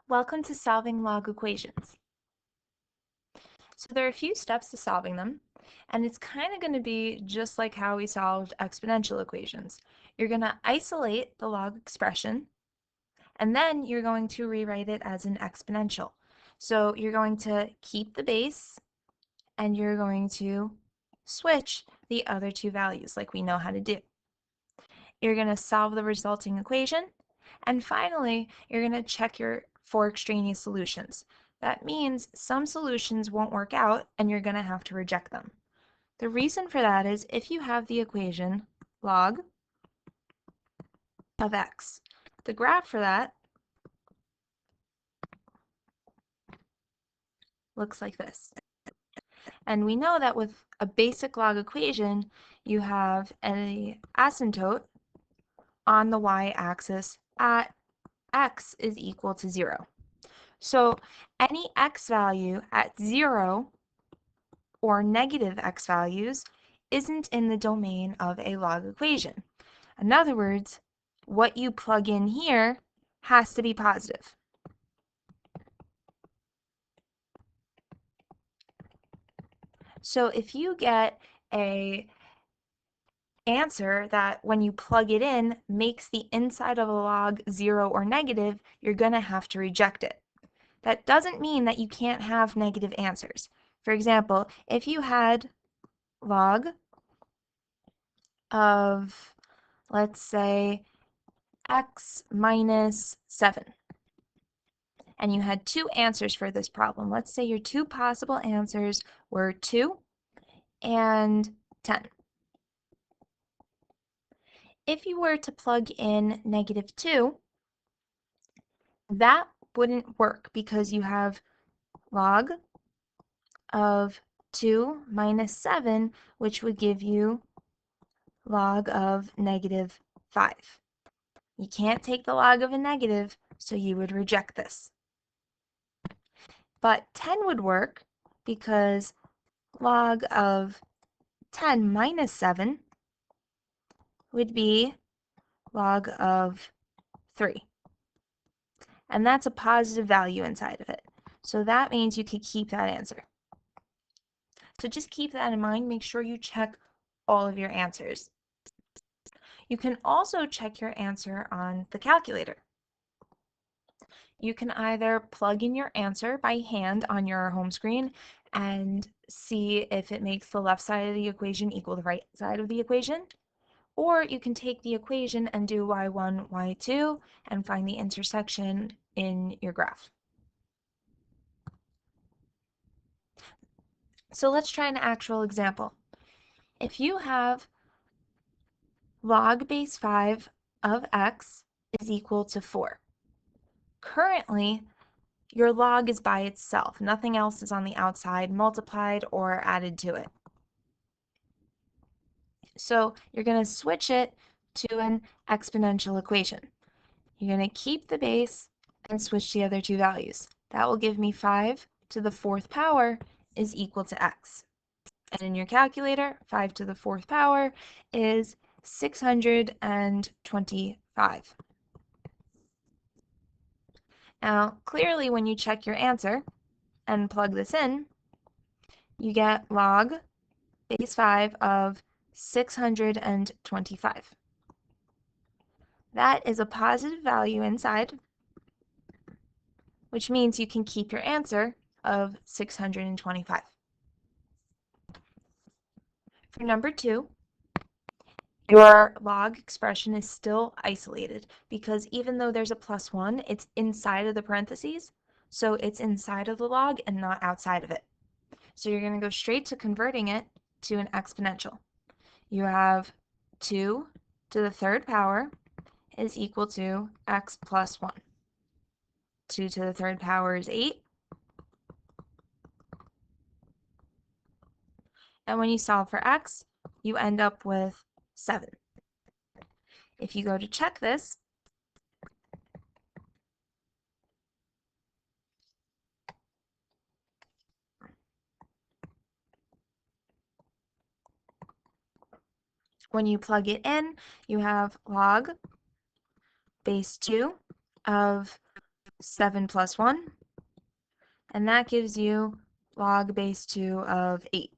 Welcome to solving log equations. So there are a few steps to solving them, and it's kind of going to be just like how we solved exponential equations. You're going to isolate the log expression, and then you're going to rewrite it as an exponential. So you're going to keep the base, and you're going to switch the other two values like we know how to do. You're going to solve the resulting equation, and finally, you're going to check for extraneous solutions. That means some solutions won't work out and you're going to have to reject them. The reason for that is if you have the equation log of x, the graph for that looks like this. And we know that with a basic log equation, you have an asymptote on the y-axis at x is equal to 0. So any x value at 0 or negative x values isn't in the domain of a log equation. In other words, what you plug in here has to be positive. So if you get an answer that when you plug it in makes the inside of a log 0 or negative, you're going to have to reject it. That doesn't mean that you can't have negative answers. For example, if you had log of, let's say, x minus 7, and you had two answers for this problem. Let's say your two possible answers were 2 and 10. If you were to plug in -2, that wouldn't work because you have log of 2 minus 7, which would give you log of -5. You can't take the log of a negative, so you would reject this. But 10 would work because log of 10 minus 7 would be log of 3. And that's a positive value inside of it. So that means you could keep that answer. So just keep that in mind. Make sure you check all of your answers. You can also check your answer on the calculator. You can either plug in your answer by hand on your home screen and see if it makes the left side of the equation equal the right side of the equation, or you can take the equation and do y1, y2, and find the intersection in your graph. So let's try an actual example. If you have log base 5 of x is equal to 4. Currently, your log is by itself. Nothing else is on the outside multiplied or added to it. So you're going to switch it to an exponential equation. You're going to keep the base and switch the other two values. That will give me 5 to the 4th power is equal to x. And in your calculator, 5 to the 4th power is 625. Now, clearly when you check your answer and plug this in, you get log base 5 of 625. That is a positive value inside, which means you can keep your answer of 625. For number 2, your log expression is still isolated because even though there's a +1, it's inside of the parentheses, so it's inside of the log and not outside of it. So you're going to go straight to converting it to an exponential. You have 2 to the 3rd power is equal to x plus 1. 2 to the 3rd power is 8. And when you solve for x, you end up with 7. If you go to check this, when you plug it in, you have log base 2 of 7 plus 1, and that gives you log base 2 of 8,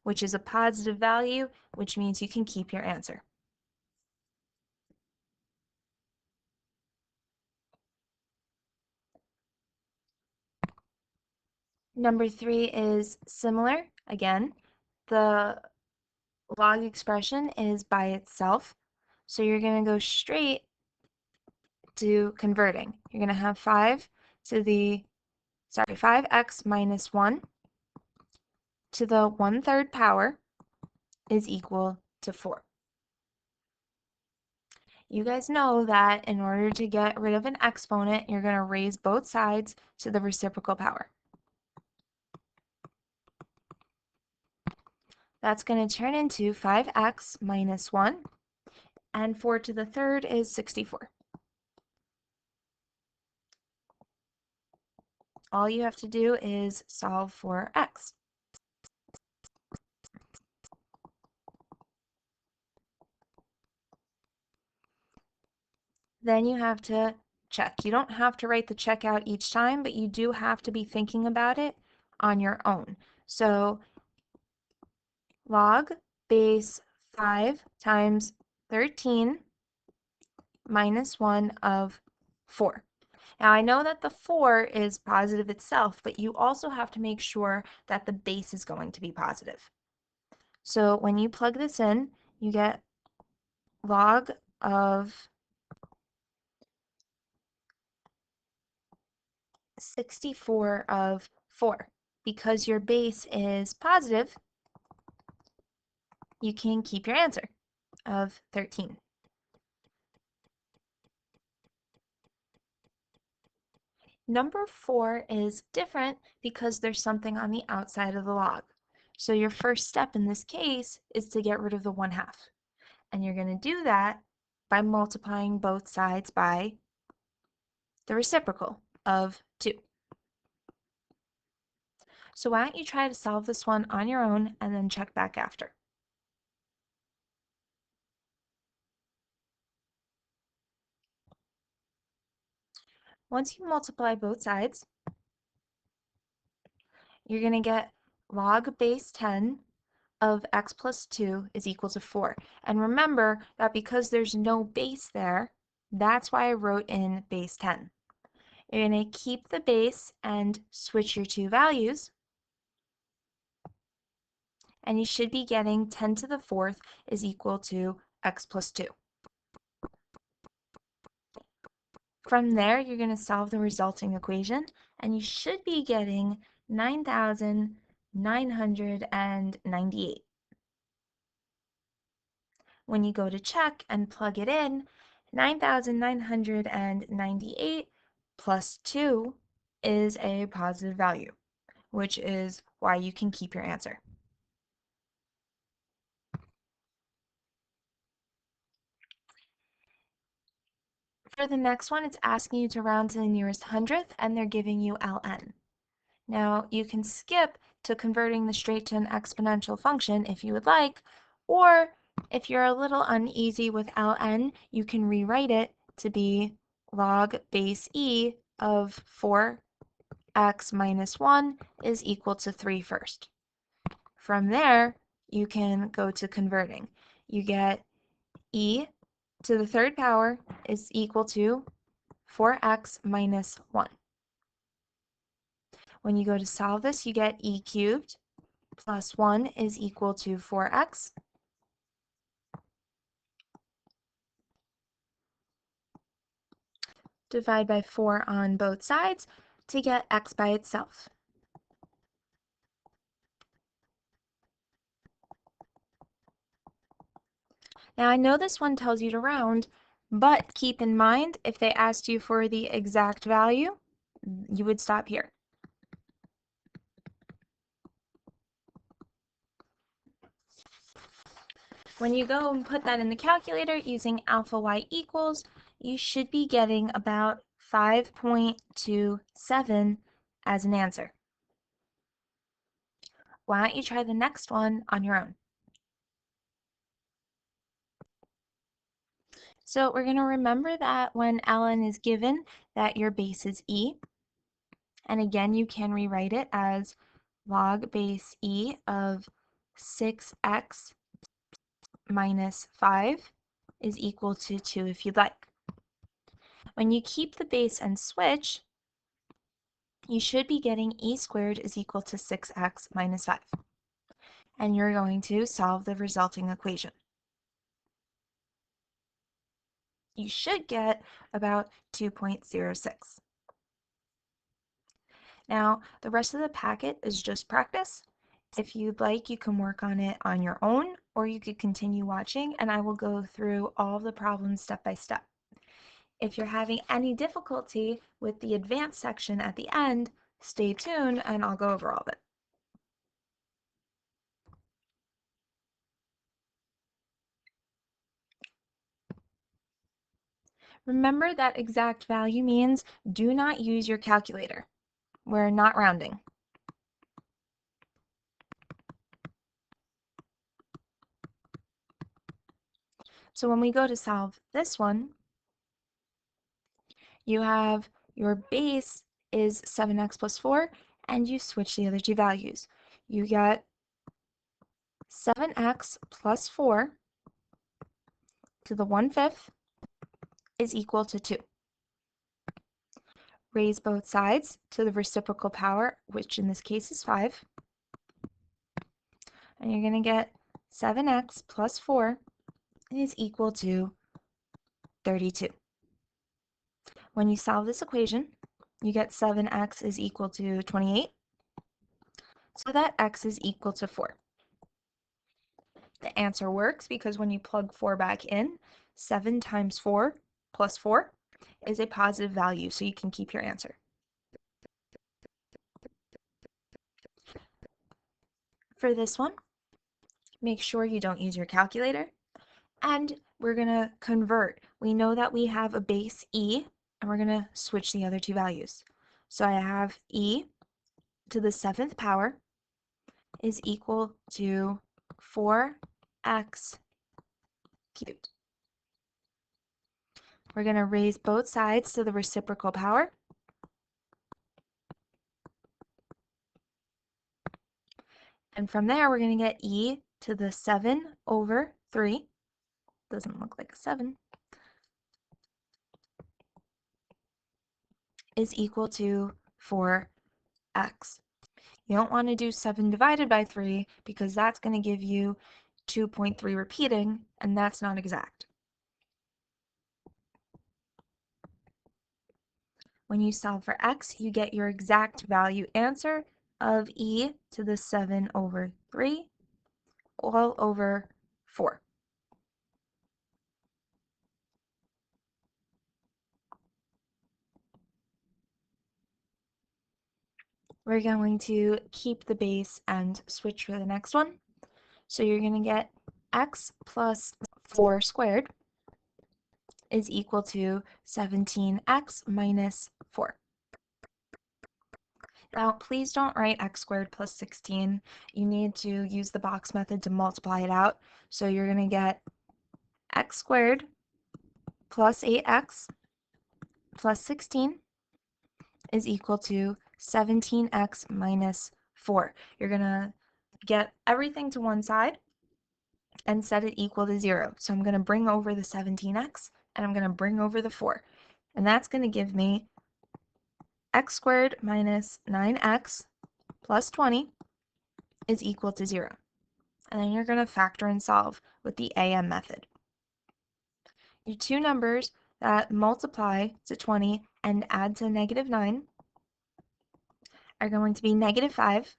which is a positive value, which means you can keep your answer. Number 3 is similar. Again, the log expression is by itself, so you're going to go straight to converting. You're going to have 5x minus 1 to the 1/3 power is equal to 4. You guys know that in order to get rid of an exponent, you're going to raise both sides to the reciprocal power. That's going to turn into 5x minus 1, and 4 to the third is 64. All you have to do is solve for x. Then you have to check. You don't have to write the check out each time, but you do have to be thinking about it on your own. So log base 5 times 13 minus 1 of 4. Now I know that the 4 is positive itself, but you also have to make sure that the base is going to be positive. So when you plug this in, you get log of 64 of 4. Because your base is positive, you can keep your answer of 13. Number 4 is different because there's something on the outside of the log. So your first step in this case is to get rid of the 1/2. And you're going to do that by multiplying both sides by the reciprocal of 2. So why don't you try to solve this one on your own and then check back after. Once you multiply both sides, you're going to get log base 10 of x plus 2 is equal to 4. And remember that because there's no base there, that's why I wrote in base 10. You're going to keep the base and switch your two values, and you should be getting 10 to the 4th is equal to x plus 2. From there, you're going to solve the resulting equation, and you should be getting 9,998. When you go to check and plug it in, 9,998 plus 2 is a positive value, which is why you can keep your answer. For the next one, it's asking you to round to the nearest hundredth, and they're giving you ln. Now, you can skip to converting the straight to an exponential function if you would like, or if you're a little uneasy with ln, you can rewrite it to be log base e of 4x minus 1 is equal to 3 first. From there, you can go to converting. You get e to the 3rd power is equal to 4x minus 1. When you go to solve this, you get e cubed plus 1 is equal to 4x. Divide by 4 on both sides to get x by itself. Now I know this one tells you to round, but keep in mind if they asked you for the exact value, you would stop here. When you go and put that in the calculator using alpha y equals, you should be getting about 5.27 as an answer. Why don't you try the next one on your own? So we're going to remember that when ln is given, that your base is e. And again, you can rewrite it as log base e of 6x minus 5 is equal to 2 if you'd like. When you keep the base and switch, you should be getting e squared is equal to 6x minus 5. And you're going to solve the resulting equation. You should get about 2.06. Now, the rest of the packet is just practice. If you'd like, you can work on it on your own, or you could continue watching, and I will go through all the problems step by step. If you're having any difficulty with the advanced section at the end, stay tuned and I'll go over all of it. Remember that exact value means do not use your calculator. We're not rounding. So when we go to solve this one, you have your base is 7x plus 4, and you switch the other two values. You get 7x plus 4 to the 1/5 is equal to 2. Raise both sides to the reciprocal power, which in this case is 5. And you're going to get 7x plus 4 is equal to 32. When you solve this equation, you get 7x is equal to 28, so that x is equal to 4. The answer works because when you plug 4 back in, 7 times 4 plus 4 is a positive value, so you can keep your answer. For this one, make sure you don't use your calculator, and we're going to convert. We know that we have a base e, and we're going to switch the other two values. So I have e to the 7th power is equal to 4x cubed. We're going to raise both sides to the reciprocal power. And from there, we're going to get e to the 7 over 3. Doesn't look like a 7. Is equal to 4x. You don't want to do 7 divided by 3 because that's going to give you 2.3 repeating, and that's not exact. When you solve for x, you get your exact value answer of e to the 7 over 3 all over 4. We're going to keep the base and switch for the next one. So you're going to get x plus 4 squared is equal to 17x minus 4. Now, please don't write x squared plus 16. You need to use the box method to multiply it out. So you're going to get x squared plus 8x plus 16 is equal to 17x minus 4. You're going to get everything to one side and set it equal to 0. So I'm going to bring over the 17x and I'm going to bring over the 4. And that's going to give me x squared minus 9x plus 20 is equal to 0. And then you're going to factor and solve with the AM method. Your two numbers that multiply to 20 and add to negative 9 are going to be negative 5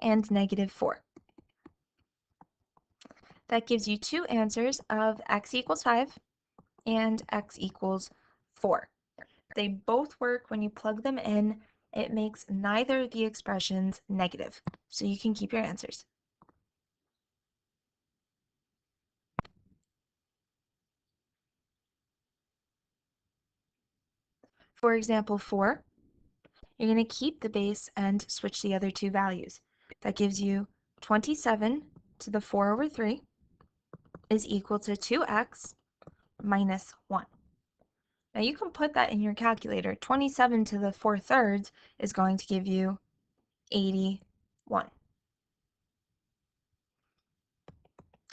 and negative 4. That gives you two answers of x equals 5 and x equals 4. They both work when you plug them in. It makes neither of the expressions negative, so you can keep your answers. For example 4, you're going to keep the base and switch the other two values. That gives you 27 to the 4 over 3 is equal to 2x minus 1. Now you can put that in your calculator. 27 to the 4/3 is going to give you 81.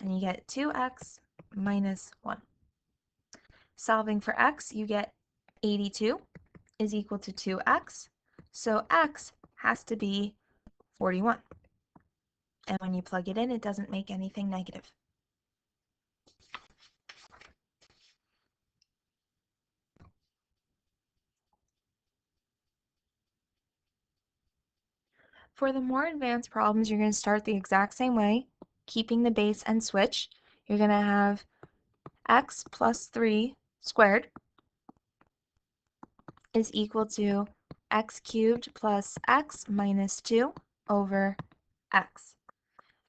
And you get 2x minus 1. Solving for x, you get 82 is equal to 2x. So x has to be 41. And when you plug it in, it doesn't make anything negative. For the more advanced problems, you're going to start the exact same way, keeping the base and switch. You're going to have x plus 3 squared is equal to x cubed plus x minus 2 over x.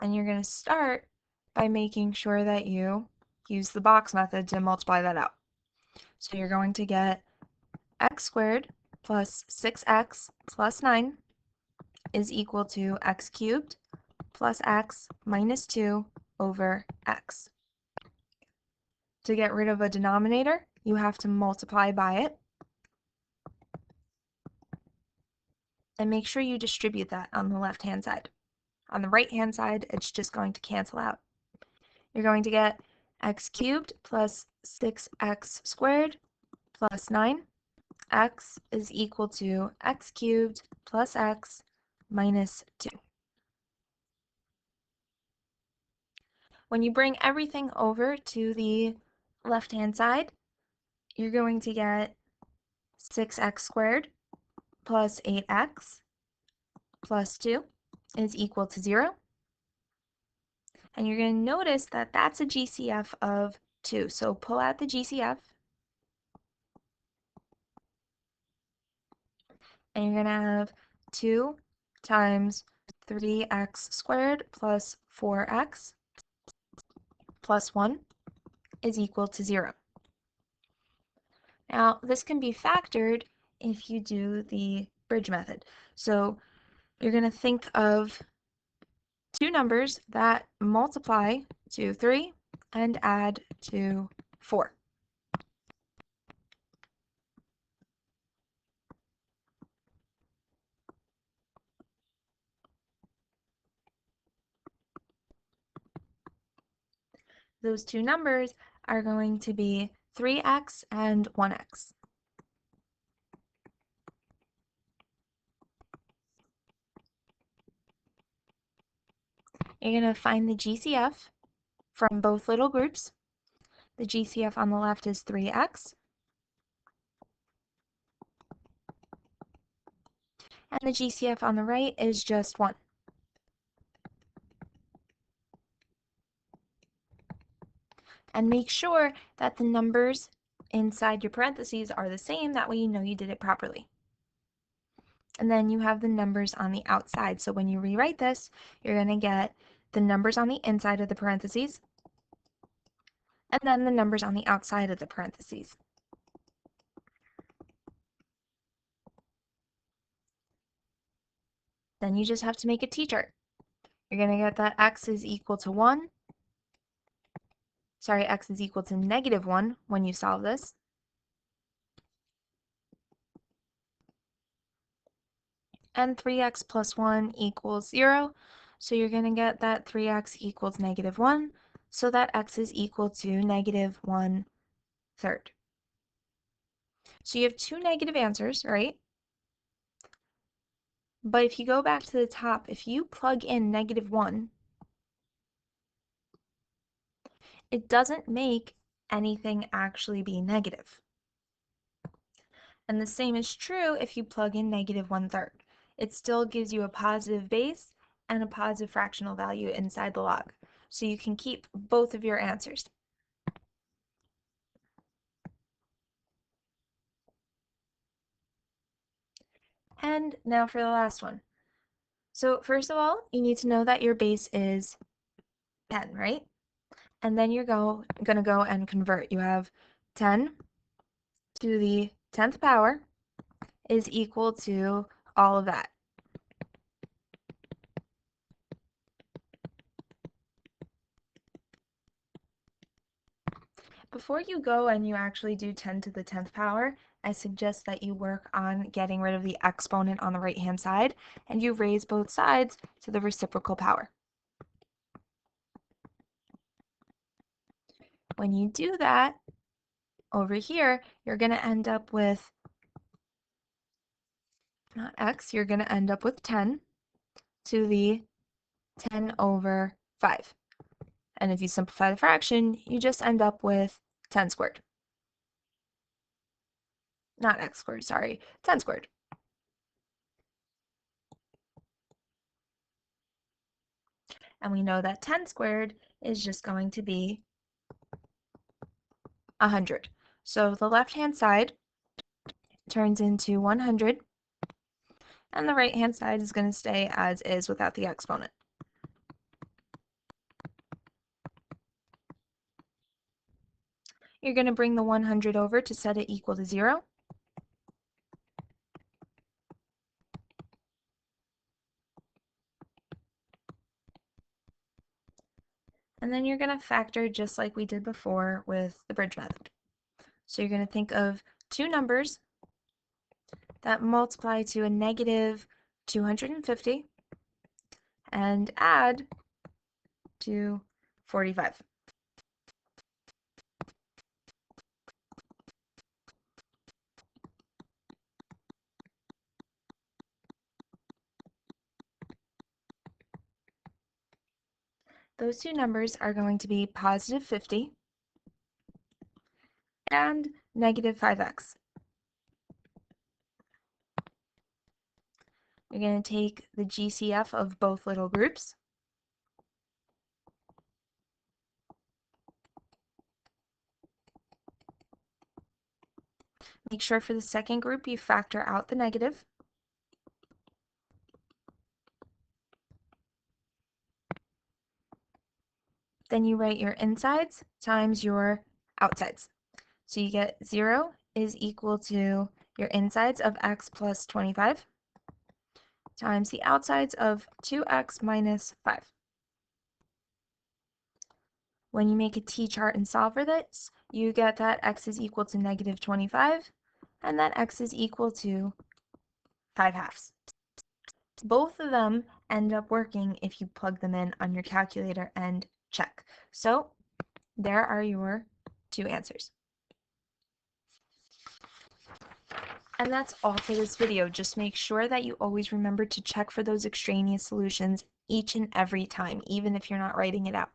And you're going to start by making sure that you use the box method to multiply that out. So you're going to get x squared plus 6x plus 9 is equal to x cubed plus x minus 2 over x. To get rid of a denominator, you have to multiply by it. And make sure you distribute that on the left-hand side. On the right-hand side, it's just going to cancel out. You're going to get x cubed plus 6x squared plus 9. X is equal to x cubed plus x minus 2. When you bring everything over to the left-hand side, you're going to get 6x squared plus 8x plus 2 is equal to 0. And you're going to notice that that's a GCF of 2. So pull out the GCF. And you're going to have 2 times 3x squared plus 4x plus 1 is equal to 0. Now, this can be factored if you do the bridge method. So you're going to think of two numbers that multiply to 3 and add to 4. Those two numbers are going to be 3x and 1x. You're going to find the GCF from both little groups. The GCF on the left is 3x, and the GCF on the right is just 1. And make sure that the numbers inside your parentheses are the same, that way you know you did it properly. And then you have the numbers on the outside. So when you rewrite this, you're going to get the numbers on the inside of the parentheses, and then the numbers on the outside of the parentheses. Then you just have to make a t-chart. You're going to get that x is equal to 1. Sorry, x is equal to negative 1 when you solve this. And 3x plus 1 equals 0. So you're going to get that 3x equals negative 1. So that x is equal to negative 1/3. So you have two negative answers, right? But if you go back to the top, if you plug in negative 1, it doesn't make anything actually be negative. And the same is true if you plug in negative 1/3. It still gives you a positive base and a positive fractional value inside the log. So you can keep both of your answers. And now for the last one. So first of all, you need to know that your base is 10, right? And then you're going to go and convert. You have 10 to the 10th power is equal to all of that. before you go and you actually do 10 to the 10th power, I suggest that you work on getting rid of the exponent on the right-hand side, and you raise both sides to the reciprocal power. When you do that, over here, you're going to end up with, not x, you're going to end up with 10 to the 10 over 5. And if you simplify the fraction, you just end up with 10 squared. Not x squared, sorry, 10 squared. And we know that 10 squared is just going to be 100. So the left-hand side turns into 100, and the right-hand side is going to stay as is without the exponent. You're going to bring the 100 over to set it equal to 0. And then you're going to factor just like we did before with the bridge method. So you're going to think of two numbers that multiply to a negative 250 and add to 45. Those two numbers are going to be positive 50 and negative 5x. You're going to take the GCF of both little groups. Make sure for the second group you factor out the negative. Then you write your insides times your outsides. So you get 0 is equal to your insides of x plus 25 times the outsides of 2x minus 5. When you make a t-chart and solve for this, you get that x is equal to negative 25 and that x is equal to 5/2. Both of them end up working if you plug them in on your calculator and check. So there are your two answers. And that's all for this video. Just make sure that you always remember to check for those extraneous solutions each and every time, even if you're not writing it out.